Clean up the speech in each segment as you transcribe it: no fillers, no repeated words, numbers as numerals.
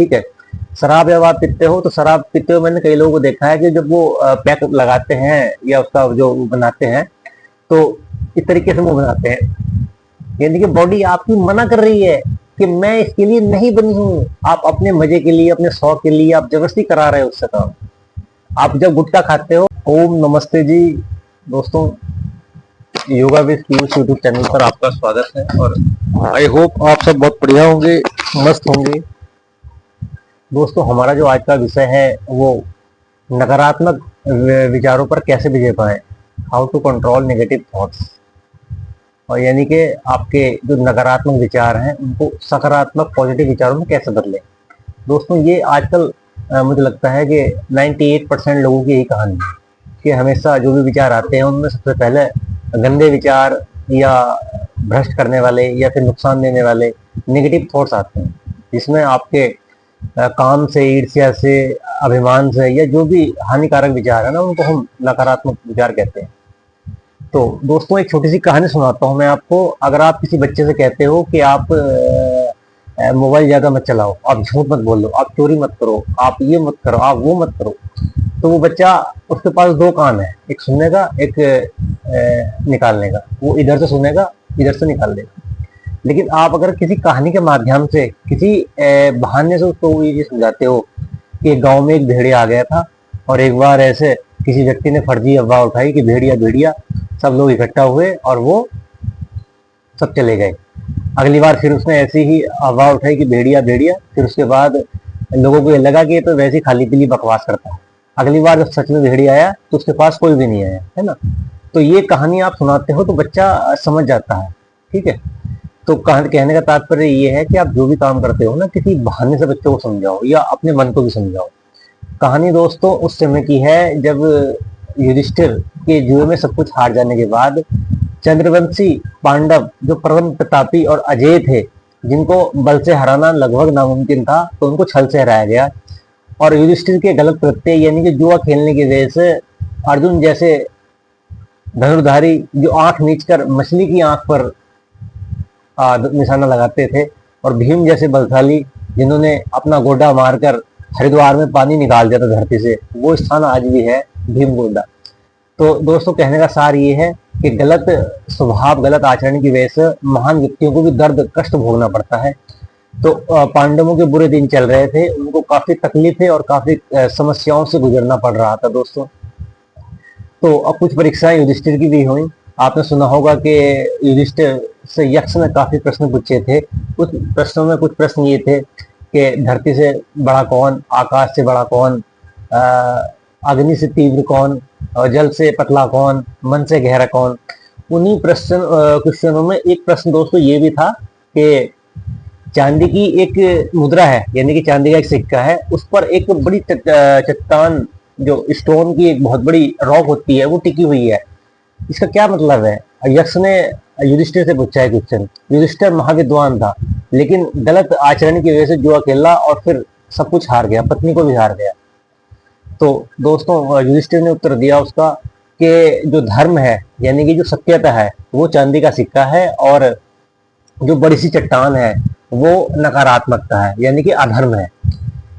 ठीक है। शराब जब आप पीते हो तो शराब पीते हुए मैंने कई लोगों को देखा है कि जब वो पैक लगाते हैं या उसका जो बनाते हैं तो इस तरीके से मुंह बनाते हैं, यानी कि बॉडी आपकी मना कर रही है कि मैं इसके लिए नहीं बनी हूँ। आप अपने मजे के लिए, अपने शौक के लिए आप जबरदस्ती करा रहे हो उससे काम। आप जब गुटखा खाते हो। ओम नमस्ते जी दोस्तों, yoga with Piyush YouTube channel पर आपका स्वागत है और आई होप आप सब बहुत बढ़िया होंगे, मस्त होंगे। दोस्तों हमारा जो आज का विषय है वो नकारात्मक विचारों पर कैसे विजय पाएं, how to control negative thoughts. और यानी कि आपके जो नकारात्मक विचार हैं उनको सकारात्मक पॉजिटिव विचारों में कैसे बदलें। दोस्तों ये आजकल मुझे लगता है कि 98% लोगों की यही कहानी है कि हमेशा जो भी विचार आते हैं उनमें सबसे पहले गंदे विचार या भ्रष्ट करने वाले या फिर नुकसान देने वाले नेगेटिव थॉट्स आते हैं, जिसमें आपके काम से, ईर्ष्या से, अभिमान से या जो भी हानिकारक विचार है ना उनको हम नकारात्मक विचार कहते हैं। तो दोस्तों एक छोटी सी कहानी सुनाता हूँ मैं आपको। अगर आप किसी बच्चे से कहते हो कि आप मोबाइल ज्यादा मत चलाओ, आप झूठ मत बोलो, आप चोरी मत करो, आप ये मत करो, आप वो मत करो, तो वो बच्चा, उसके पास दो कान है, एक सुनने का, एक निकालने का। वो इधर से सुनेगा, इधर से निकाल देगा। लेकिन आप अगर किसी कहानी के माध्यम से, किसी बहाने से उसको ये समझाते हो कि गांव में एक भेड़िया आ गया था और एक बार ऐसे किसी व्यक्ति ने फर्जी अफवाह उठाई कि भेड़िया भेड़िया, सब लोग इकट्ठा हुए और वो सब चले गए। अगली बार फिर उसने ऐसी ही अफवाह उठाई कि भेड़िया भेड़िया, फिर उसके बाद लोगों को ये लगा कि ये तो वैसे खाली पीली बकवास करता है। अगली बार जब सच में भेड़िया आया तो उसके पास कोई भी नहीं आया, है ना। तो ये कहानी आप सुनाते हो तो बच्चा समझ जाता है, ठीक है। तो कहने का तात्पर्य ये है कि आप जो भी काम करते हो ना, किसी बहाने से बच्चों को समझाओ या अपने मन को भी समझाओ। कहानी दोस्तों उस समय की है जब युधिष्ठिर के जुए में सब कुछ हार जाने के बाद चंद्रवंशी पांडव जो परम प्रतापी और अजेय थे, जिनको बल से हराना लगभग नामुमकिन था, तो उनको छल से हराया गया। और युधिष्ठिर के गलत प्रत्यय यानी कि जुआ खेलने की वजह से अर्जुन जैसे धनुर्धारी जो आंख नीच कर मछली की आंख पर निशाना लगाते थे, और भीम जैसे बलशाली जिन्होंने अपना गोडा मारकर हरिद्वार में पानी निकाल दिया था धरती से, वो स्थान आज भी है भीम गोडा। तो दोस्तों कहने का सार ये है कि गलत स्वभाव, गलत आचरण की वजह से महान व्यक्तियों को भी दर्द कष्ट भोगना पड़ता है। तो पांडवों के बुरे दिन चल रहे थे, उनको काफी तकलीफें और काफी समस्याओं से गुजरना पड़ रहा था दोस्तों। तो अब कुछ परीक्षाएं युधिष्ठिर की भी हुई। आपने सुना होगा कि युधिष्ठिर से यक्ष ने काफी प्रश्न पूछे थे। कुछ प्रश्नों में कुछ प्रश्न ये थे कि धरती से बड़ा कौन, आकाश से बड़ा कौन, अग्नि से तीव्र कौन, और जल से पतला कौन, मन से गहरा कौन। उन्हीं क्वेश्चनों में एक प्रश्न दोस्तों ये भी था कि चांदी की एक मुद्रा है, यानी कि चांदी का एक सिक्का है, उस पर एक बड़ी चट्टान, जो स्टोन की एक बहुत बड़ी रॉक होती है, वो टिकी हुई है। इसका क्या मतलब है? यक्ष ने युधिष्ठिर से पूछा है क्वेश्चन। युधिष्ठिर महाविद्वान था, लेकिन गलत आचरण की वजह से जुआ खेला और फिर सब कुछ हार गया, पत्नी को भी हार गया। तो दोस्तों युधिष्ठिर ने उत्तर दिया उसका कि जो धर्म है, यानी कि जो सत्यता है, वो चांदी का सिक्का है, और जो बड़ी सी चट्टान है वो नकारात्मकता है, यानी कि अधर्म है।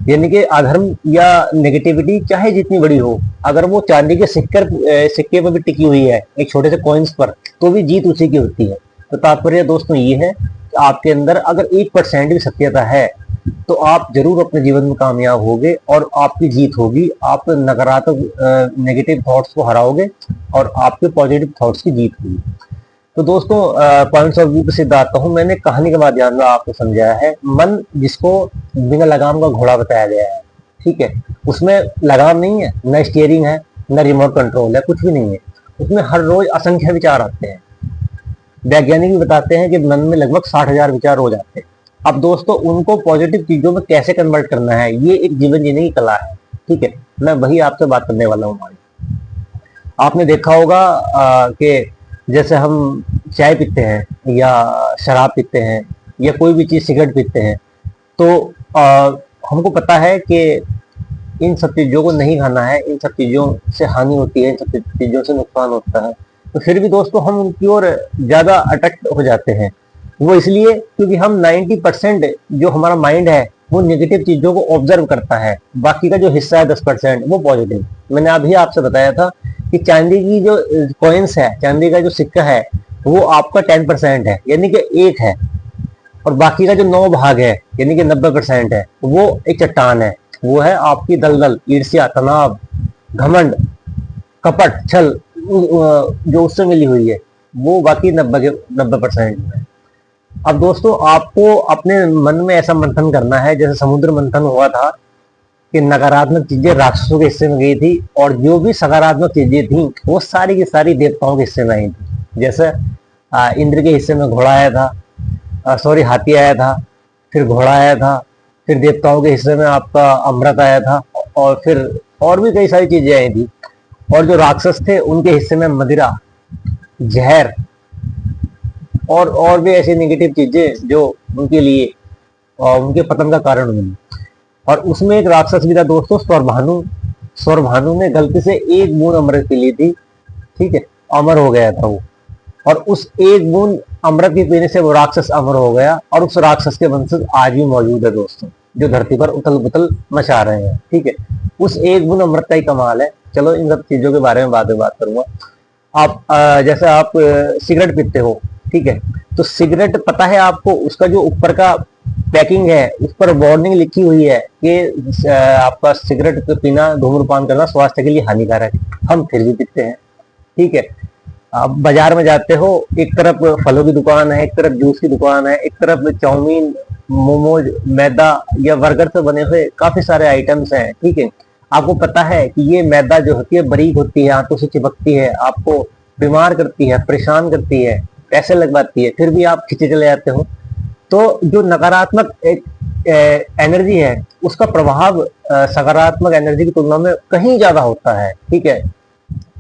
यानी कि अधर्म या नेगेटिविटी चाहे जितनी बड़ी हो, अगर वो चांदी के सिक्के पर भी टिकी हुई है, एक छोटे से कॉइन्स पर, तो भी जीत उसी की होती है। तो तात्पर्य दोस्तों ये है कि आपके अंदर अगर 1% भी सत्यता है तो आप जरूर अपने जीवन में कामयाब होगे और आपकी जीत होगी। आप नकारात्मक नेगेटिव थॉट्स को हराओगे और आपके पॉजिटिव थॉट्स की जीत होगी। तो दोस्तों पॉइंट्स ऑफ व्यू पे सीधा आता हूँ। मैंने कहानी के माध्यम से आपको समझाया है मन, जिसको बिना लगाम का घोड़ा बताया गया है, ठीक है। उसमें लगाम नहीं है, न स्टीयरिंग है, न रिमोट कंट्रोल है, कुछ भी नहीं है। उसमें हर रोज असंख्य विचार आते हैं। वैज्ञानिक भी बताते हैं कि मन में लगभग 60,000 विचार रोज आते हैं। अब दोस्तों उनको पॉजिटिव चीजों में कैसे कन्वर्ट करना है, ये एक जीवन जीने की कला है, ठीक है। मैं वही आपसे बात करने वाला हूँ। आपने देखा होगा कि जैसे हम चाय पीते हैं या शराब पीते हैं या कोई भी चीज, सिगरेट पीते हैं, तो हमको पता है कि इन सब चीजों को नहीं खाना है, इन सब चीजों से हानि होती है, इन सब चीजों से नुकसान होता है। तो फिर भी दोस्तों हम उनकी ओर ज्यादा अट्रैक्ट हो जाते हैं। वो इसलिए क्योंकि हम 90% जो हमारा माइंड है वो नेगेटिव चीजों को ऑब्जर्व करता है, बाकी का जो हिस्सा है 10% वो पॉजिटिव। मैंने अभी आपसे बताया था कि चांदी की जो कॉइन्स है, चांदी का जो सिक्का है वो आपका 10% है, यानी कि एक है, और बाकी का जो 9 भाग है यानी कि 90% है वो एक चट्टान है। वो है आपकी दलदल, ईर्ष्या, तनाव, घमंड, कपट, छल, जो उससे मिली हुई है, वो बाकी 90% है। अब दोस्तों आपको अपने मन में ऐसा मंथन करना है जैसे समुद्र मंथन हुआ था कि नकारात्मक चीजें राक्षसों के हिस्से में गई थी और जो भी सकारात्मक चीजें थी वो सारी की सारी देवताओं के हिस्से में आई थी। जैसे इंद्र के हिस्से में घोड़ा आया था, सॉरी हाथी आया था, फिर घोड़ा आया था, फिर देवताओं के हिस्से में आपका अमृत आया था, और फिर और भी कई सारी चीजें आई थी। और जो राक्षस थे उनके हिस्से में मदिरा, जहर और भी ऐसी नेगेटिव चीजें जो उनके लिए और उनके पतन का कारण बनी। और उसमें एक राक्षस भी था दोस्तों, स्वरभानु। स्वरभानु ने गलती से एक बूंद अमृत पी ली थी, ठीक है, अमर हो गया था वो, और उस एक बूंद अमृत के पीने से वो राक्षस अमर हो गया, और उस राक्षस के वंशज आज भी मौजूद है दोस्तों, जो धरती पर उथल पुथल मचा रहे हैं, ठीक है। उस एक बूंद अमृत का ही कमाल है। चलो इन सब चीजों के बारे में बाद में बात करूंगा। आप जैसे आप सिगरेट पीते हो, ठीक है, तो सिगरेट पता है आपको उसका जो ऊपर का पैकिंग है उस पर वार्निंग लिखी हुई है कि आपका सिगरेट पीना, धूम्रपान करना स्वास्थ्य के लिए हानिकारक है, हम फिर भी पीते हैं, ठीक है। आप बाजार में जाते हो, एक तरफ फलों की दुकान है, एक तरफ जूस की दुकान है, एक तरफ चाउमीन, मोमोज, मैदा या बर्गर से बने हुए काफी सारे आइटम्स हैं, ठीक है। आपको पता है कि ये मैदा जो होती है बारीक होती है, हाथों से चिपकती है, आपको बीमार करती है, परेशान करती है, पैसे लगवाती है, फिर भी आप खींचे चले जाते हो। तो जो नकारात्मक एक एनर्जी है उसका प्रभाव सकारात्मक एनर्जी की तुलना में कहीं ज्यादा होता है, ठीक है।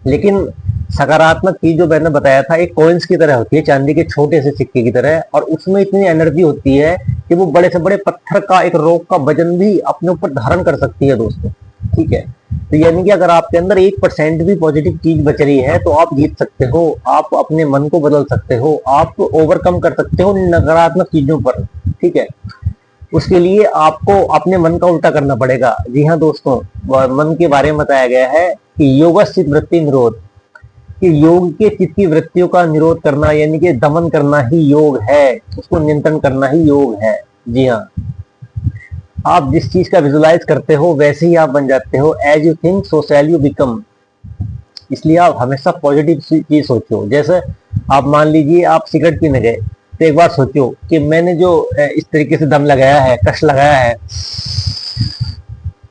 लेकिन सकारात्मक चीज जो मैंने बताया था एक कॉइन्स की तरह होती है, चांदी के छोटे से सिक्के की तरह, और उसमें इतनी एनर्जी होती है कि वो बड़े से बड़े पत्थर का, एक रॉक का वजन भी अपने ऊपर धारण कर सकती है दोस्तों, ठीक है। तो यानी कि अगर आपके अंदर 1% भी पॉजिटिव चीज बच रही है तो आप जीत सकते हो, आप अपने मन को बदल सकते हो, आप ओवरकम कर सकते हो नकारात्मक चीजों पर, ठीक है। उसके लिए आपको अपने मन का उल्टा करना पड़ेगा। जी हाँ दोस्तों, मन के बारे में बताया गया है कि योगस्थित वृत्ति निरोध, कि योग के चित्त की वृत्तियों का निरोध करना यानी कि दमन करना ही योग है, उसको नियंत्रण करना ही योग है। जी हाँ, आप जिस चीज का विजुलाइज करते हो वैसे ही आप बन जाते हो। As you think so shall you become. इसलिए आप हमेशा पॉजिटिव चीज सोचो। जैसे आप मान लीजिए आप सिगरेट पीने गए, तो एक बार सोचो कि मैंने जो इस तरीके से दम लगाया है, कश लगाया है,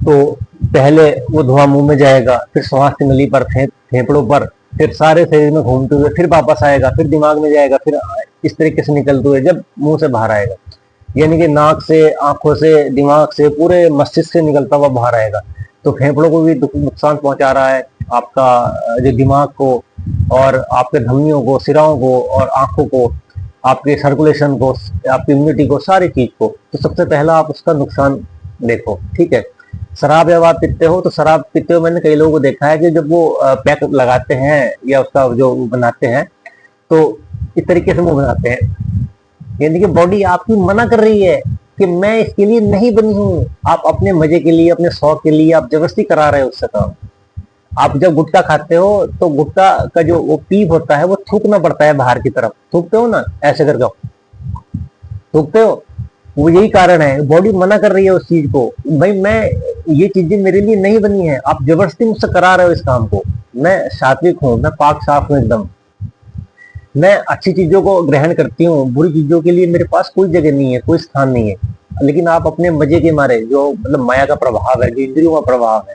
तो पहले वो धुआं मुंह में जाएगा, फिर श्वास नली पर, फेफड़ों पर, फिर सारे शरीर में घूमते हुए फिर वापस आएगा, फिर दिमाग में जाएगा, फिर इस तरीके से निकलते हुए जब मुंह से बाहर आएगा, यानी कि नाक से, आंखों से, दिमाग से, पूरे मस्तिष्क से निकलता हुआ बाहर आएगा। तो फेफड़ों को भी नुकसान पहुंचा रहा है, आपका जो दिमाग को, और आपके धमनियों को, सिराओं को, और आंखों को, आपके सर्कुलेशन को, आपकी इम्यूनिटी को, सारी चीज को। तो सबसे पहला आप उसका नुकसान देखो, ठीक है। शराब जब आप पीते हो, तो शराब पीते हुए मैंने कई लोगों को देखा है कि जब वो पैक लगाते हैं या उसका जो बनाते हैं तो इस तरीके से मुंह बनाते हैं, यानी कि बॉडी आपकी मना कर रही है कि मैं इसके लिए नहीं बनी हूं। आप अपने मजे के लिए, अपने शौक के लिए आप जबरदस्ती करा रहे हो उससे काम। आप जब गुटखा खाते हो तो गुटखा का जो वो पीप होता है वो थूकना पड़ता है बाहर की तरफ, थूकते हो ना, ऐसे करके थूकते हो, वो यही कारण है, बॉडी मना कर रही है उस चीज को, भाई मैं, ये चीजें मेरे लिए नहीं बनी है, आप जबरदस्ती मुझसे करा रहे हो इस काम को। मैं सात्विक हूँ, मैं पाक साफ हूँ एकदम, मैं अच्छी चीजों को ग्रहण करती हूँ, बुरी चीजों के लिए मेरे पास कोई जगह नहीं है, कोई स्थान नहीं है। लेकिन आप अपने मजे के मारे, जो मतलब माया का प्रभाव है, जो इंद्रियों का प्रभाव है,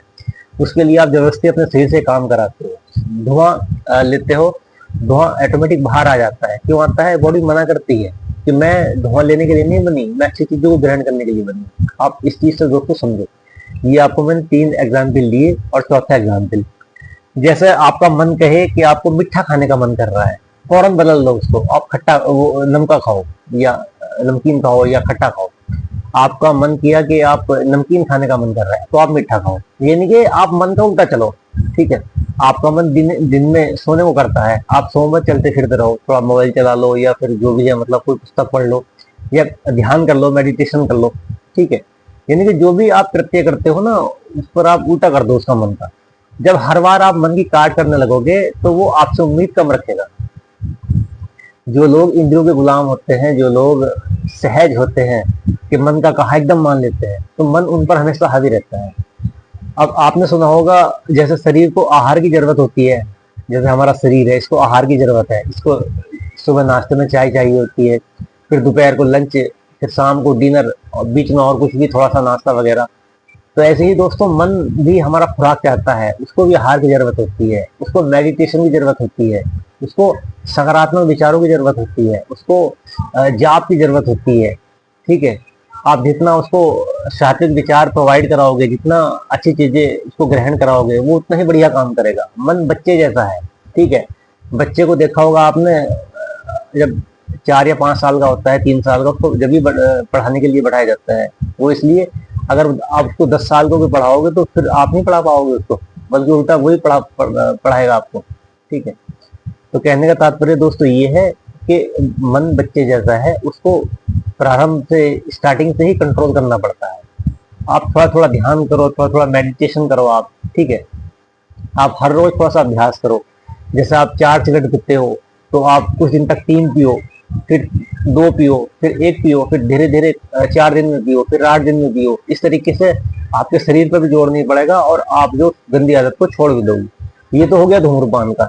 उसके लिए आप जबरदस्ती अपने शरीर से काम कराते हो। धुआं लेते हो, धुआं ऑटोमेटिक बाहर आ जाता है। क्यों आता है? बॉडी मना करती है कि मैं धुआं लेने के लिए नहीं बनी, मैं अच्छी चीजों को ग्रहण करने के लिए बनी। आप इस चीज से दोस्तों समझो। ये आपको मैंने 3 एग्जाम्पल दिए, और चौथा एग्जाम्पल, जैसे आपका मन कहे कि आपको मीठा खाने का मन कर रहा है, फौरन बदल दो उसको, आप खट्टा, वो नमका खाओ, या नमकीन खाओ, या खट्टा खाओ। आपका मन किया कि आप नमकीन खाने का मन कर रहा है तो आप मीठा खाओ, यानी कि आप मन का उल्टा चलो, ठीक है। आपका मन दिन में सोने को करता है, आप सो मत, चलते फिरते रहो, थोड़ा मोबाइल चला लो, या फिर जो भी है मतलब कोई पुस्तक पढ़ लो, या ध्यान कर लो, मेडिटेशन कर लो, ठीक है। यानी कि जो भी आप कृत्य करते हो ना, उस पर आप उल्टा कर दो उसका मन का। जब हर बार आप मन की काट करने लगोगे तो वो आपसे उम्मीद कम रखेगा। जो लोग इंद्रियों के गुलाम होते हैं, जो लोग सहज होते हैं कि मन का कहा एकदम मान लेते हैं, तो मन उन पर हमेशा हावी रहता है। अब आपने सुना होगा, जैसे शरीर को आहार की जरूरत होती है, जैसे हमारा शरीर है, इसको आहार की जरूरत है। इसको सुबह नाश्ते में चाय चाहिए होती है, फिर दोपहर को लंच, फिर शाम को डिनर, और बीच में और कुछ भी थोड़ा सा नाश्ता वगैरह। तो ऐसे ही दोस्तों मन भी हमारा खुराक चाहता है, उसको भी आहार की जरूरत होती है, उसको मेडिटेशन की जरूरत होती है, उसको सकारात्मक विचारों की जरूरत होती है, उसको जाप की जरूरत होती है। ठीक है, आप जितना उसको सात्विक विचार प्रोवाइड कराओगे, जितना अच्छी चीजें उसको ग्रहण कराओगे, वो उतना ही बढ़िया काम करेगा। मन बच्चे जैसा है। ठीक है, बच्चे को देखा होगा आपने, जब 4 या 5 साल का होता है, 3 साल का, उसको जब भी पढ़ाने के लिए बढ़ाया जाता है, वो इसलिए, अगर आप उसको 10 साल को भी पढ़ाओगे तो फिर आप नहीं पढ़ा पाओगे उसको, बल्कि उल्टा वही पढ़ाएगा आपको। ठीक है, तो कहने का तात्पर्य दोस्तों ये है कि मन बच्चे जैसा है, उसको प्रारंभ से, स्टार्टिंग से ही कंट्रोल करना पड़ता है। आप थोड़ा थोड़ा ध्यान करो, थोड़ा थोड़ा मेडिटेशन करो आप। ठीक है, आप हर रोज थोड़ा सा अभ्यास करो। जैसे आप 4 सिगरेट पीते हो, तो आप कुछ दिन तक 3 पियो, फिर 2 पियो, फिर 1 पियो, फिर धीरे धीरे 4 दिन में पियो, फिर 8 दिन में पियो। इस तरीके से आपके शरीर पर भी जोर नहीं पड़ेगा और आप जो गंदी आदत को छोड़ भी दोगे। ये तो हो गया धूम्रपान का।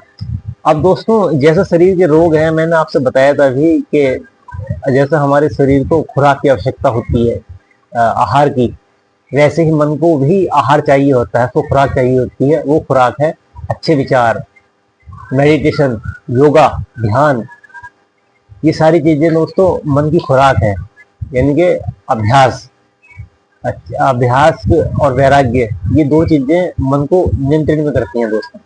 अब दोस्तों, जैसे शरीर के रोग हैं, मैंने आपसे बताया था अभी कि जैसे हमारे शरीर को खुराक की आवश्यकता होती है, आहार की, वैसे ही मन को भी आहार चाहिए होता है, तो खुराक चाहिए होती है। वो खुराक है अच्छे विचार, मेडिटेशन, योगा, ध्यान। ये सारी चीजें दोस्तों मन की खुराक है। यानी कि अभ्यास, अभ्यास और वैराग्य, ये 2 चीजें मन को नियंत्रण में करती हैं दोस्तों।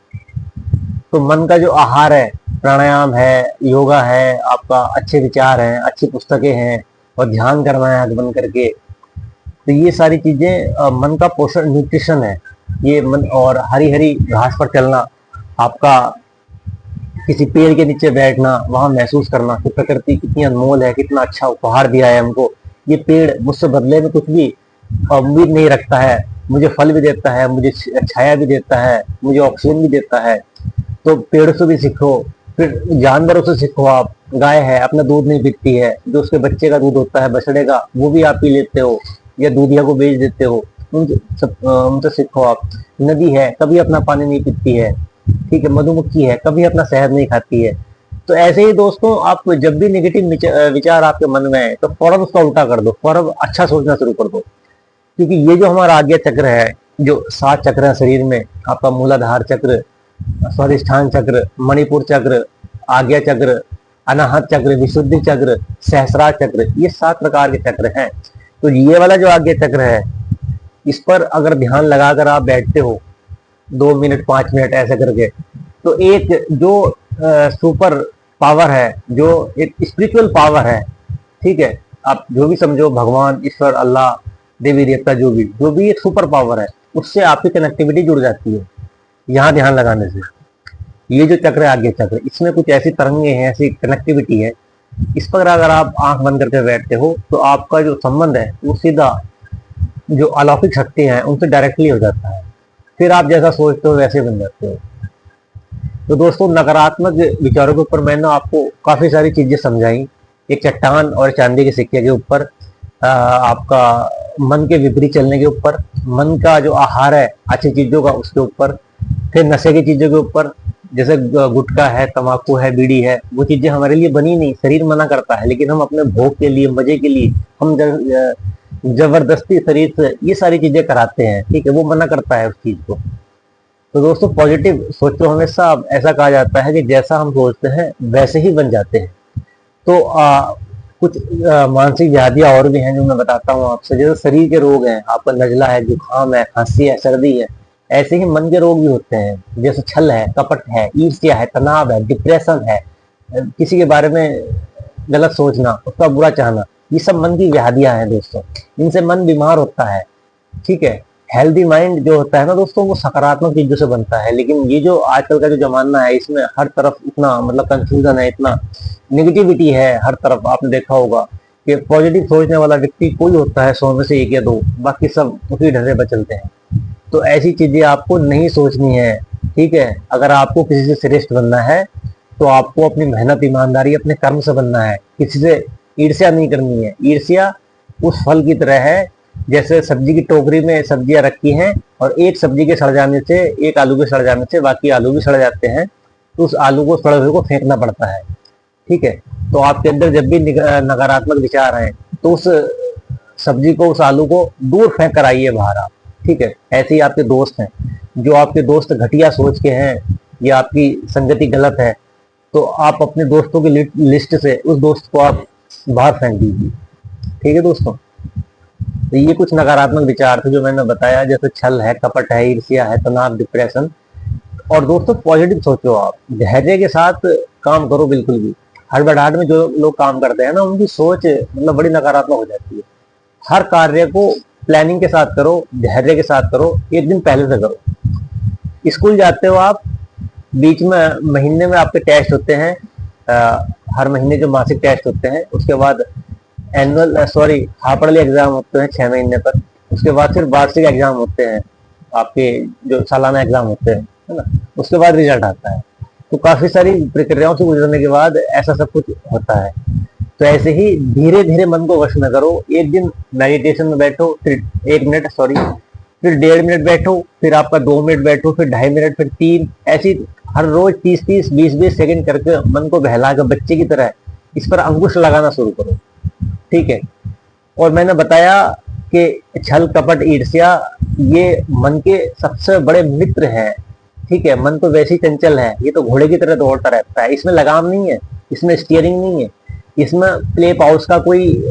तो मन का जो आहार है, प्राणायाम है, योगा है, आपका अच्छे विचार हैं, अच्छी पुस्तकें हैं, और ध्यान करना है आंख बंद करके। तो ये सारी चीजें मन का पोषण, न्यूट्रिशन है ये मन। और हरी हरी घास पर चलना, आपका किसी पेड़ के नीचे बैठना, वहां महसूस करना कि प्रकृति कितनी अनमोल है, कितना अच्छा उपहार दिया है हमको। ये पेड़ मुझसे बदले में कुछ भी उम्मीद नहीं रखता है, मुझे फल भी देता है, मुझे छाया भी देता है, मुझे ऑक्सीजन भी देता है। तो पेड़ से भी सीखो, फिर जानवरों से सीखो। आप, गाय है, अपना दूध नहीं पीती है, जो उसके बच्चे का दूध होता है, बछड़े का, वो भी आप पी लेते हो, या दूधिया को बेच देते हो, उनसे सीखो आप। नदी है, कभी अपना पानी नहीं पीती है। ठीक है, मधुमक्खी है, कभी अपना शहद नहीं खाती है। तो ऐसे ही दोस्तों, आप जब भी नेगेटिव विचार आपके मन में है, तो फौरन उसका उल्टा कर दो, फौरन अच्छा सोचना शुरू कर दो। क्योंकि ये जो हमारा आज्ञा चक्र है, जो 7 चक्र है शरीर में, आपका मूलाधार चक्र, स्वाधिष्ठान चक्र, मणिपुर चक्र, आज्ञा चक्र, अनाहत चक्र, विशुद्धि चक्र, सहस्रार चक्र, ये 7 प्रकार के चक्र हैं। तो ये वाला जो आज्ञा चक्र है, इस पर अगर ध्यान लगाकर आप बैठते हो 2 मिनट 5 मिनट ऐसे करके, तो एक जो सुपर पावर है, जो एक स्पिरिचुअल पावर है, ठीक है, आप जो भी समझो, भगवान, ईश्वर, अल्लाह, देवी देवता, जो भी एक सुपर पावर है, उससे आपकी कनेक्टिविटी जुड़ जाती है यहाँ ध्यान लगाने से। ये जो चक्र है आज्ञा चक्र, इसमें कुछ ऐसी तरंगे हैं, ऐसी कनेक्टिविटी है, इस पर अगर आप आंख बंद करके बैठते हो, तो आपका जो संबंध है वो सीधा जो अलौकिक शक्ति है उनसे डायरेक्टली हो जाता है। फिर आप जैसा सोचते हो वैसे बन जाते हो। तो दोस्तों, नकारात्मक विचारों के ऊपर मैंने आपको काफी सारी चीजें समझाई। एक चट्टान और चांदी के सिक्के के ऊपर, आपका मन के विपरीत चलने के ऊपर, मन का जो आहार है अच्छी चीजों का, उसके ऊपर, फिर नशे की चीजों के ऊपर, जैसे गुटखा है, तंबाकू है, बीड़ी है, वो चीजें हमारे लिए बनी नहीं, शरीर मना करता है, लेकिन हम अपने भोग के लिए, मजे के लिए, हम जबरदस्ती शरीर से ये सारी चीजें कराते हैं। ठीक है, वो मना करता है उस चीज को। तो दोस्तों, पॉजिटिव सोचो हमेशा। ऐसा कहा जाता है कि जैसा हम सोचते हैं वैसे ही बन जाते हैं। तो कुछ मानसिक व्याधियां और भी हैं जो मैं बताता हूँ आपसे। जैसे शरीर के रोग हैं, आपका नजला है, जुकाम है, खांसी है, सर्दी है, ऐसे ही मन के रोग भी होते हैं। जैसे छल है, कपट है, ईर्ष्या है, तनाव है, डिप्रेशन है, किसी के बारे में गलत सोचना, उसका बुरा चाहना, ये सब मन की व्याधियां हैं दोस्तों। इनसे मन बीमार होता है। ठीक है, हेल्दी माइंड जो होता है ना दोस्तों, वो सकारात्मक चीजों से बनता है। लेकिन ये जो आजकल का जो जमाना है, इसमें हर तरफ इतना मतलब कंफ्यूजन है, इतना निगेटिविटी है हर तरफ। आपने देखा होगा कि पॉजिटिव सोचने वाला व्यक्ति कोई होता है 100 में से 1 या 2, बाकी सब उसी ढर्रे पर चलते हैं। तो ऐसी चीजें आपको नहीं सोचनी है, ठीक है। अगर आपको किसी से श्रेष्ठ बनना है तो आपको अपनी मेहनत, ईमानदारी, अपने कर्म से बनना है। किसी से ईर्ष्या नहीं करनी है। ईर्ष्या उस फल की तरह है जैसे सब्जी की टोकरी में सब्जियां रखी हैं और एक सब्जी के सड़ जाने से, एक आलू के सड़ जाने से बाकी आलू भी सड़ जाते हैं, तो उस आलू को, सड़े हुए को फेंकना पड़ता है, ठीक है। तो आपके अंदर जब भी नकारात्मक विचार आए तो उस सब्जी को, उस आलू को दूर फेंक कर आइए बाहर आप, ठीक है। ऐसे ही आपके दोस्त हैं, जो आपके दोस्त घटिया सोच के हैं या आपकी संगति गलत है, तो आप अपने दोस्तों की लिस्ट से उस दोस्त को आप बाहर फेंक दीजिए, ठीक है दोस्तों। तो ये कुछ नकारात्मक विचार थे जो मैंने बताया, जैसे छल है, कपट है, ईर्ष्या है, तनाव, डिप्रेशन। और दोस्तों पॉजिटिव सोचो, आप धैर्य के साथ काम करो। बिल्कुल भी हड़बड़ाहट में जो लोग काम करते हैं ना, उनकी सोच मतलब बड़ी नकारात्मक हो जाती है। हर कार्य को प्लानिंग के साथ करो, धैर्य के साथ करो, एक दिन पहले से करो। स्कूल जाते हो आप, बीच में महीने में आपके टेस्ट होते हैं, हर महीने जो मासिक टेस्ट होते हैं, उसके बाद हाफ ईयरली एग्जाम होते हैं 6 महीने पर, उसके बाद फिर वार्षिक एग्जाम होते हैं, आपके जो सालाना एग्जाम होते हैं, है ना। उसके बाद रिजल्ट आता है। तो काफी सारी प्रक्रियाओं से गुजरने के बाद ऐसा सब कुछ होता है। तो ऐसे ही धीरे धीरे मन को वश में करो। एक दिन मेडिटेशन में बैठो, फिर 1 मिनट, फिर 1.5 मिनट बैठो, फिर आपका 2 मिनट बैठो, फिर 2.5 मिनट, फिर 3, ऐसी हर रोज 30-30, 20-20 सेकंड करके मन को बहला कर बच्चे की तरह इस पर अंकुश लगाना शुरू करो, ठीक है। और मैंने बताया कि छल, कपट, ईर्ष्या ये मन के सबसे बड़े मित्र हैं, ठीक है। मन तो वैसे ही चंचल है, ये तो घोड़े की तरह दौड़ता रहता है। इसमें लगाम नहीं है, इसमें स्टीयरिंग नहीं है, इसमें प्ले पाउस का कोई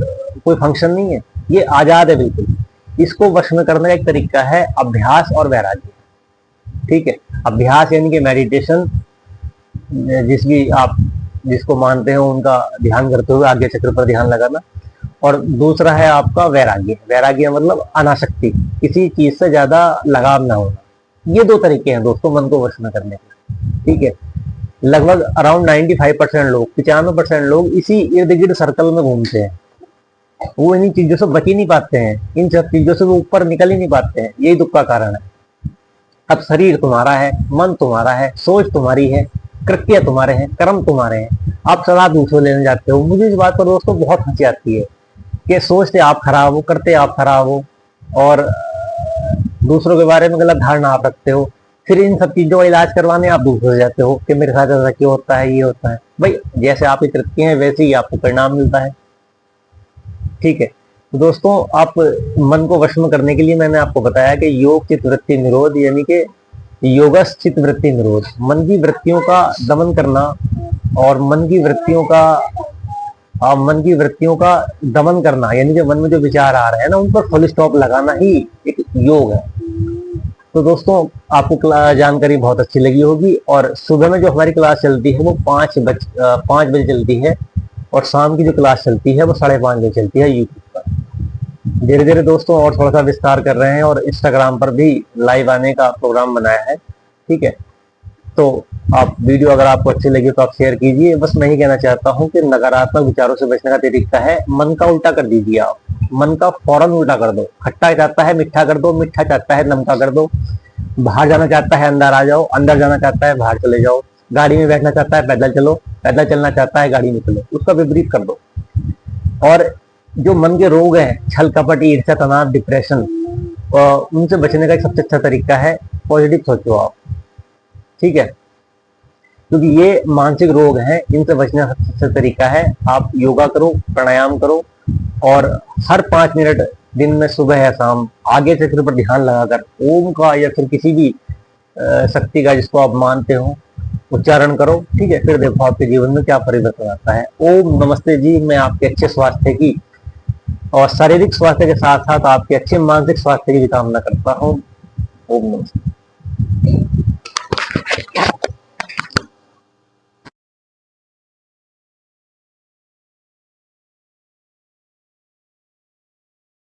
फंक्शन नहीं है, ये आजाद है बिल्कुल। इसको वश में करने का एक तरीका है अभ्यास और वैराग्य, ठीक है। अभ्यास यानी कि मेडिटेशन, जिसको मानते हैं उनका ध्यान करते हुए आज्ञा चक्र पर ध्यान लगाना। और दूसरा है आपका वैराग्य। वैराग्य मतलब अनासक्ति, किसी चीज से ज्यादा लगाव ना होना। ये 2 तरीके हैं दोस्तों मन को वश में करने के, ठीक है। लगभग अराउंड 95% लोग, 95% लोग इसी इर्द गिर्द सर्कल में घूमते हैं। वो इन्हीं चीजों से बच ही नहीं पाते हैं, इन सब चीजों से वो ऊपर निकल ही नहीं पाते हैं। यही दुख का कारण है। अब शरीर तुम्हारा है, मन तुम्हारा है, सोच तुम्हारी है, कृत्य तुम्हारे हैं, कर्म तुम्हारे हैं। आप सलाह दूसरों लेने जाते हो। मुझे इस बात पर दोस्तों बहुत हंसी आती है कि सोचते आप खराब हो, करते आप खराब हो, और दूसरों के बारे में गलत धारणा आप रखते हो। फिर इन सब चीजों का इलाज करवाने आप दूसरे जाते हो कि मेरे साथ ऐसा क्यों होता है, ये होता है। भाई जैसे आप करते हैं वैसे ही आपको परिणाम मिलता है, ठीक है। तो दोस्तों आप मन को वश में करने के लिए मैंने आपको बताया कि योग चित्त वृत्ति निरोध, यानी कि योगस चित्त वृत्ति निरोध, मन की वृत्तियों का दमन करना और मन की वृत्तियों का दमन करना, यानी कि मन में जो विचार आ रहे हैं ना, उन पर फुल स्टॉप लगाना ही एक योग है। तो दोस्तों आपको जानकारी बहुत अच्छी लगी होगी। और सुबह में जो हमारी क्लास चलती है वो 5 बजे चलती है, और शाम की जो क्लास चलती है वो 5:30 बजे चलती है यूट्यूब पर। धीरे धीरे दोस्तों और थोड़ा सा विस्तार कर रहे हैं, और इंस्टाग्राम पर भी लाइव आने का प्रोग्राम बनाया है, ठीक है। तो आप वीडियो अगर आपको अच्छी लगी तो आप शेयर कीजिए। बस मैं ही कहना चाहता हूँ कि नकारात्मक विचारों से बचने का तरीका है मन का उल्टा कर दीजिए। आप मन का फौरन उल्टा कर दो। खट्टा चाहता है मीठा कर दो, मीठा चाहता है नमका कर दो। बाहर जाना चाहता है अंदर आ जाओ, अंदर जाना चाहता है बाहर चले जाओ। गाड़ी में बैठना चाहता है पैदल चलो, पैदल चलना चाहता है गाड़ी में चलो, उसका विपरीत कर दो। और जो मन के रोग हैं, छल, कपट, ईर्ष्या, तनाव, डिप्रेशन, उनसे बचने का एक सबसे अच्छा तरीका है पॉजिटिव सोचो आप, ठीक है। क्योंकि ये मानसिक रोग हैं, इनसे बचने का सबसे अच्छा तरीका है आप योगा करो, प्राणायाम करो, और हर 5 मिनट दिन में सुबह या शाम आगे चक्र पर ध्यान लगाकर ओम का या फिर किसी भी शक्ति का जिसको आप मानते हो उच्चारण करो, ठीक है। फिर देखो आपके जीवन में क्या परिवर्तन आता है। ओम नमस्ते जी। मैं आपके अच्छे स्वास्थ्य की और शारीरिक स्वास्थ्य के साथ साथ आपके अच्छे मानसिक स्वास्थ्य की भी कामना करता हूँ। ओम नमस्ते।